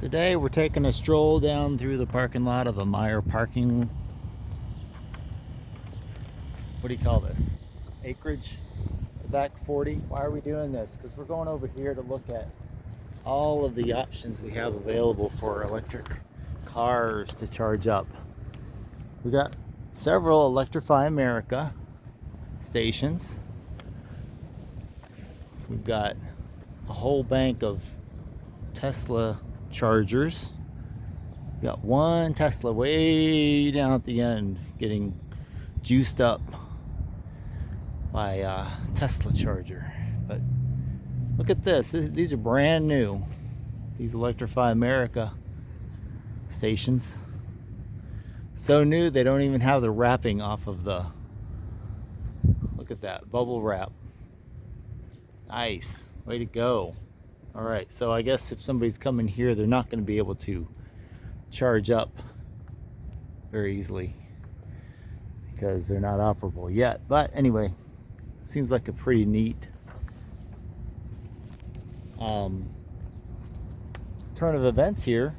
Today we're taking a stroll down through the parking lot of a Meijer parking, what do you call this? Acreage, the back 40. Why are we doing this? Because we're going over here to look at all of the options we have available for electric cars to charge up. We got several Electrify America stations. We've got a whole bank of Tesla chargers. We got one Tesla way down at the end getting juiced up by a Tesla charger. But look at this. These are brand new. These Electrify America stations. So new they don't even have the wrapping off of the, look at that, bubble wrap. Nice. Way to go. Alright, so I guess if somebody's coming here, they're not going to be able to charge up very easily because they're not operable yet. But anyway, seems like a pretty neat turn of events here,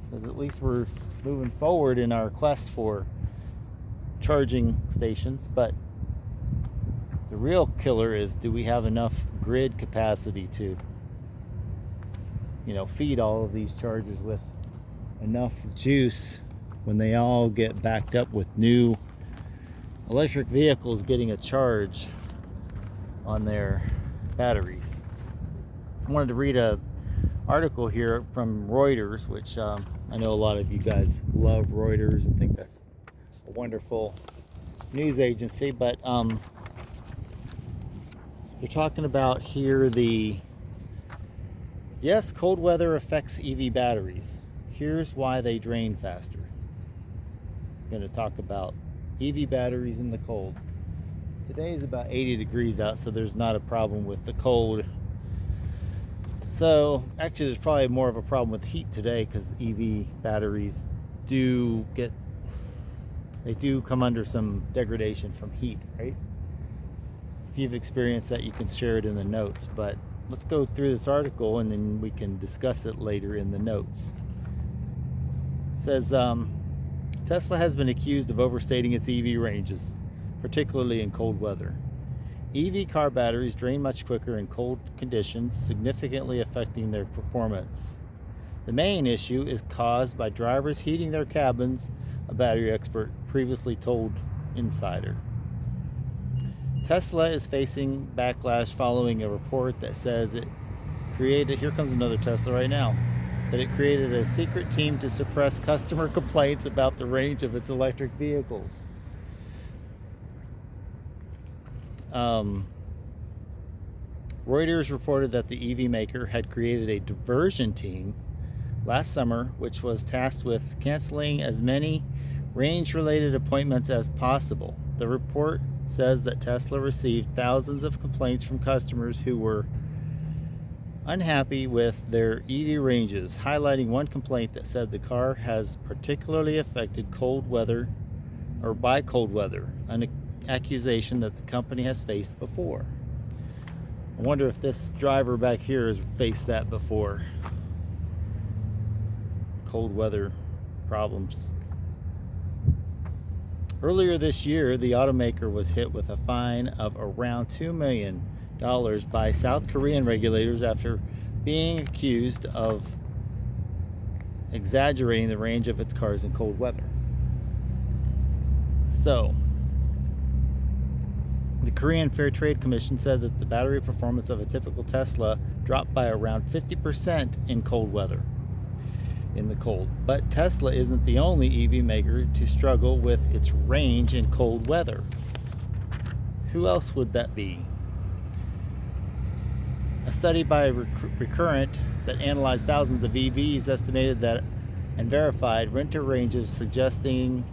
because at least we're moving forward in our quest for charging stations. But the real killer is, do we have enough grid capacity to feed all of these chargers with enough juice when they all get backed up with new electric vehicles getting a charge on their batteries. I wanted to read a article here from Reuters, which I know a lot of you guys love Reuters and think that's a wonderful news agency, but they're talking about here yes, cold weather affects EV batteries. Here's why they drain faster. I'm going to talk about EV batteries in the cold. Today is about 80 degrees out, so there's not a problem with the cold. So actually there's probably more of a problem with heat today, because EV batteries do come under some degradation from heat, right? If you've experienced that, you can share it in the notes, but let's go through this article and then we can discuss it later in the notes. It says, Tesla has been accused of overstating its EV ranges, particularly in cold weather. EV car batteries drain much quicker in cold conditions, significantly affecting their performance. The main issue is caused by drivers heating their cabins, a battery expert previously told Insider. Tesla is facing backlash following a report that says it created, here comes another Tesla right now, that it created a secret team to suppress customer complaints about the range of its electric vehicles. Reuters reported that the EV maker had created a diversion team last summer, which was tasked with canceling as many range-related appointments as possible. The report says that Tesla received thousands of complaints from customers who were unhappy with their EV ranges, highlighting one complaint that said the car has particularly affected cold weather, an accusation that the company has faced before. I wonder if this driver back here has faced that before. Cold weather problems. Earlier this year, the automaker was hit with a fine of around $2 million by South Korean regulators after being accused of exaggerating the range of its cars in cold weather. So, the Korean Fair Trade Commission said that the battery performance of a typical Tesla dropped by around 50% in cold weather. In the cold. But Tesla isn't the only EV maker to struggle with its range in cold weather. Who else would that be? A study by Recurrent that analyzed thousands of EVs estimated that and verified renter ranges suggested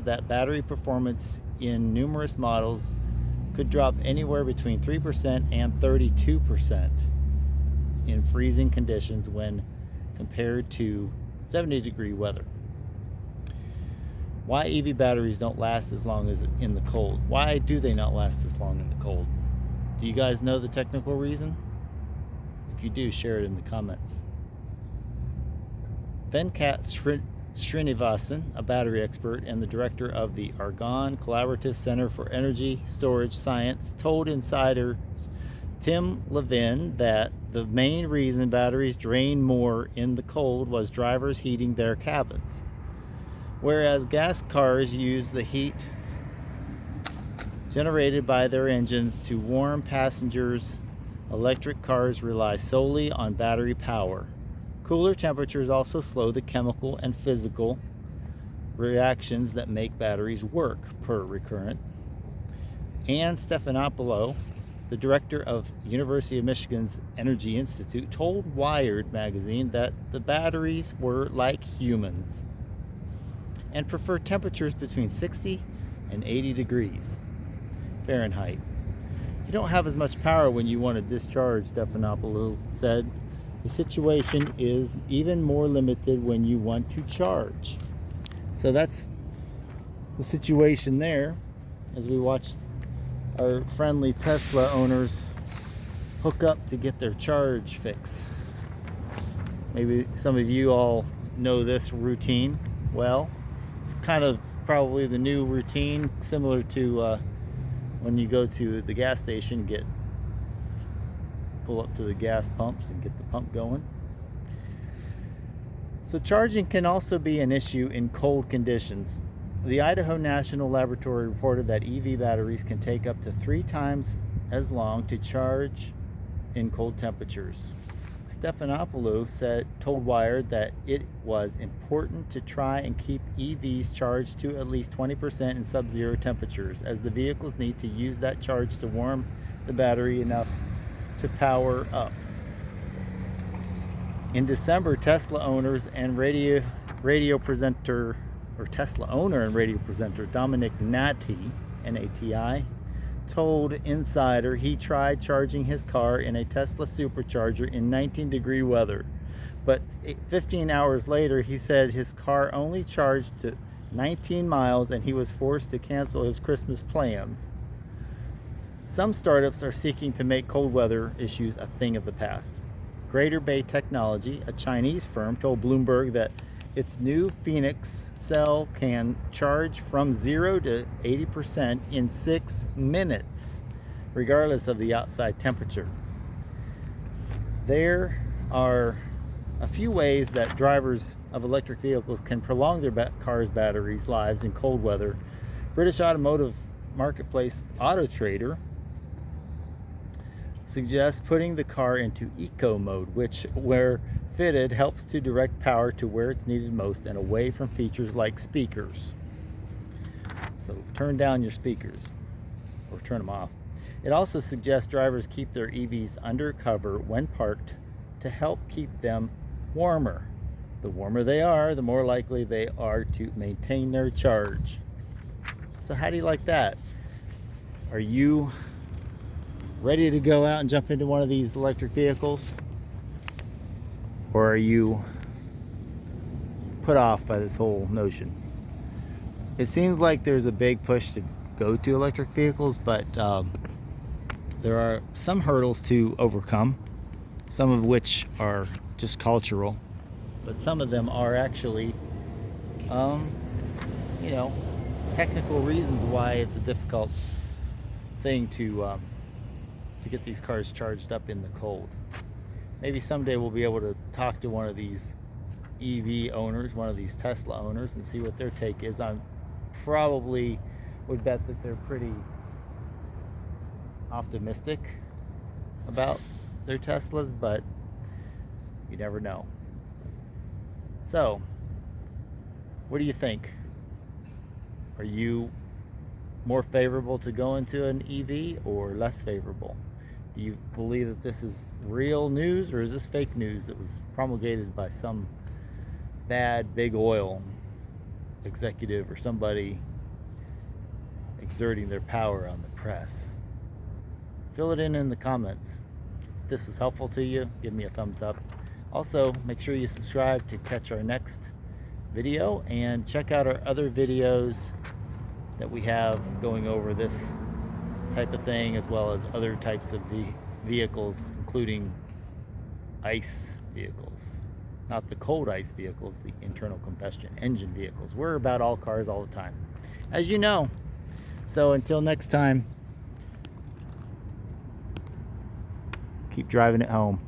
that battery performance in numerous models could drop anywhere between 3% and 32% in freezing conditions when compared to 70-degree weather. Why EV batteries don't last as long as in the cold? Why do they not last as long in the cold? Do you guys know the technical reason? If you do, share it in the comments. Venkat Srinivasan, a battery expert and the director of the Argonne Collaborative Center for Energy Storage Science, told Insider's Tim Levin that the main reason batteries drain more in the cold was drivers heating their cabins. Whereas gas cars use the heat generated by their engines to warm passengers, electric cars rely solely on battery power. Cooler temperatures also slow the chemical and physical reactions that make batteries work, per Recurrent. Ann Stephanopoulos, the director of University of Michigan's Energy Institute, told Wired magazine that the batteries were like humans and prefer temperatures between 60 and 80 degrees Fahrenheit. You don't have as much power when you want to discharge, Stephanopoulos said. The situation is even more limited when you want to charge. So that's the situation there as we watch our friendly Tesla owners hook up to get their charge fix. Maybe some of you all know this routine well. It's kind of probably the new routine, similar to when you go to the gas station, pull up to the gas pumps and get the pump going. So charging can also be an issue in cold conditions. The Idaho National Laboratory reported that EV batteries can take up to 3 times as long to charge in cold temperatures. Stephanopoulos told Wired that it was important to try and keep EVs charged to at least 20% in sub-zero temperatures, as the vehicles need to use that charge to warm the battery enough to power up. In December, Tesla owner and radio presenter Dominic Nati, N-A-T-I, told Insider he tried charging his car in a Tesla supercharger in 19-degree weather. But 15 hours later, he said his car only charged to 19 miles and he was forced to cancel his Christmas plans. Some startups are seeking to make cold weather issues a thing of the past. Greater Bay Technology, a Chinese firm, told Bloomberg that its new Phoenix cell can charge from 0 to 80% in 6 minutes, regardless of the outside temperature. There are a few ways that drivers of electric vehicles can prolong their cars' batteries' lives in cold weather. British automotive marketplace AutoTrader suggests putting the car into eco mode, which, where fitted, helps to direct power to where it's needed most and away from features like speakers. So turn down your speakers or turn them off. It also suggests drivers keep their EVs under cover when parked to help keep them warmer. The warmer they are, the more likely they are to maintain their charge. So how do you like that? Are you ready to go out and jump into one of these electric vehicles? Or are you put off by this whole notion? It seems like there's a big push to go to electric vehicles, but there are some hurdles to overcome, some of which are just cultural, but some of them are actually, technical reasons why it's a difficult thing to get these cars charged up in the cold. Maybe someday we'll be able to talk to one of these EV owners, one of these Tesla owners, and see what their take is. I probably would bet that they're pretty optimistic about their Teslas, but you never know. So, what do you think? Are you more favorable to go into an EV or less favorable? Do you believe that this is real news, or is this fake news that was promulgated by some bad big oil executive or somebody exerting their power on the press? Fill it in the comments. If this was helpful to you, give me a thumbs up. Also, make sure you subscribe to catch our next video, and check out our other videos that we have going over this type of thing, as well as other types of vehicles, including ICE vehicles. not the cold ice vehicles, the internal combustion engine vehicles. We're about all cars all the time, as you know. So until next time, keep driving it home.